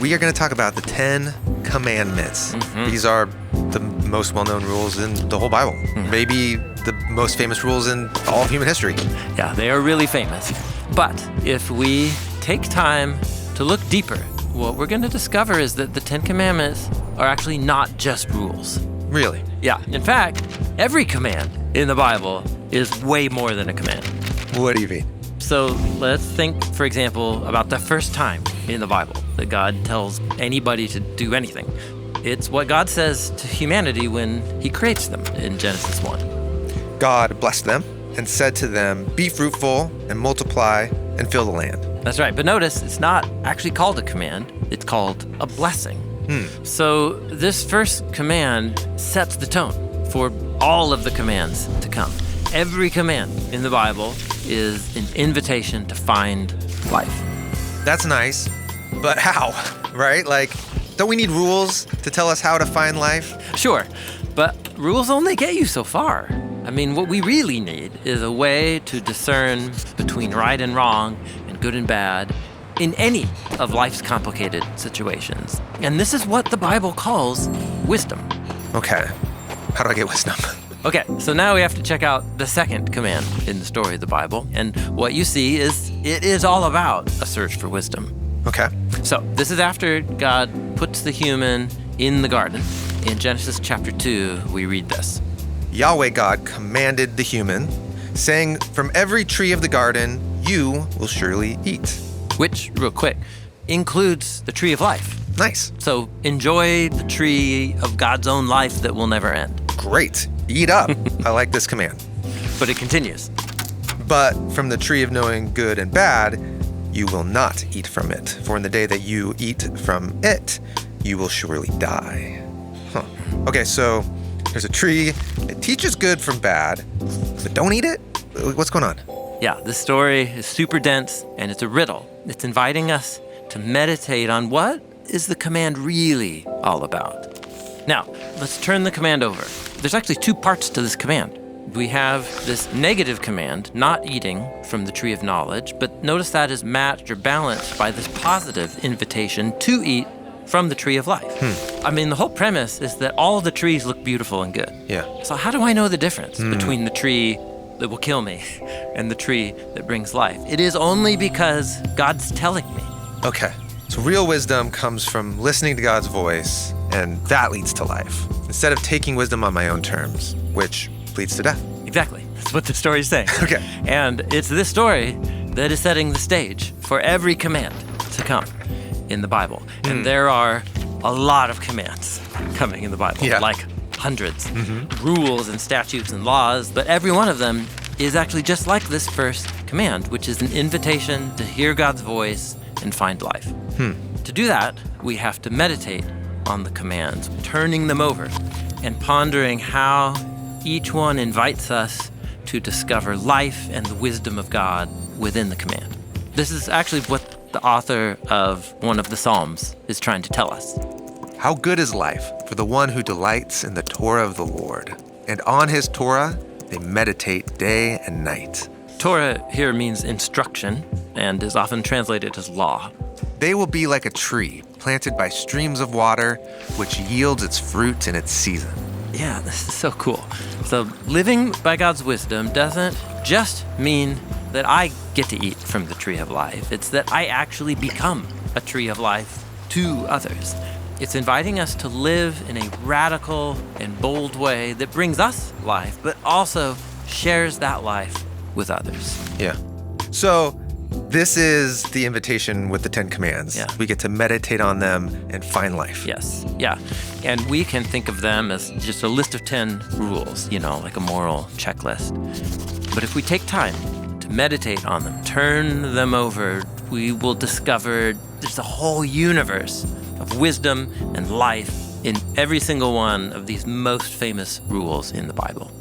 we are going to talk about the 10 Commandments. These are the most well-known rules in the whole Bible. Maybe the most famous rules in all of human history. Yeah, they are really famous. But if we take time to look deeper, what we're going to discover is that the 10 Commandments are actually not just rules. Really? Yeah. In fact, every command in the Bible is way more than a command. What do you mean? So let's think, for example, about the first time in the Bible that God tells anybody to do anything. It's what God says to humanity when he creates them in Genesis 1. God blessed them and said to them, "Be fruitful and multiply and fill the land." That's right. But notice, it's not actually called a command. It's called a blessing. So this first command sets the tone for all of the commands to come. Every command in the Bible is an invitation to find life. That's nice, but how, right? Like, don't we need rules to tell us how to find life? Sure, but rules only get you so far. I mean, what we really need is a way to discern between right and wrong and good and bad in any of life's complicated situations. And this is what the Bible calls wisdom. Okay, how do I get wisdom? Okay, so now we have to check out the second command in the story of the Bible. And what you see is it is all about a search for wisdom. Okay. So this is after God puts the human in the garden. In Genesis chapter 2, we read this. Yahweh God commanded the human, saying, "From every tree of the garden you will surely eat." Which, real quick, includes the tree of life. Nice. So enjoy the tree of God's own life that will never end. Great. Eat up. I like this command. But it continues. But from the tree of knowing good and bad, you will not eat from it. For in the day that you eat from it, you will surely die. Okay, so there's a tree. It teaches good from bad, but don't eat it? What's going on? Yeah, this story is super dense, and it's a riddle. It's inviting us to meditate on what is the command really all about. Now, let's turn the command over. There's actually two parts to this command. We have this negative command, not eating from the tree of knowledge, but notice that is matched or balanced by this positive invitation to eat from the tree of life. I mean, the whole premise is that all the trees look beautiful and good. Yeah. So how do I know the difference between the tree that will kill me and the tree that brings life? It is only because God's telling me. Okay. So real wisdom comes from listening to God's voice, and that leads to life, instead of taking wisdom on my own terms, which leads to death. Exactly. That's what the story is saying. Okay. And it's this story that is setting the stage for every command to come in the Bible. And there are a lot of commands coming in the Bible, like hundreds, rules and statutes and laws, but every one of them is actually just like this first command, which is an invitation to hear God's voice and find life. To do that, we have to meditate on the commands, turning them over and pondering how each one invites us to discover life and the wisdom of God within the command. This is actually what the author of one of the Psalms is trying to tell us. How good is life for the one who delights in the Torah of the Lord, and on his Torah they meditate day and night. Torah here means instruction and is often translated as law. They will be like a tree planted by streams of water, which yields its fruit in its season. Yeah, this is so cool. So living by God's wisdom doesn't just mean that I get to eat from the tree of life. It's that I actually become a tree of life to others. It's inviting us to live in a radical and bold way that brings us life, but also shares that life with others. Yeah. So this is the invitation with the 10 commands. Yeah. We get to meditate on them and find life. Yes, yeah. And we can think of them as just a list of 10 rules, like a moral checklist. But if we take time to meditate on them, turn them over, we will discover there's a whole universe of wisdom and life in every single one of these most famous rules in the Bible.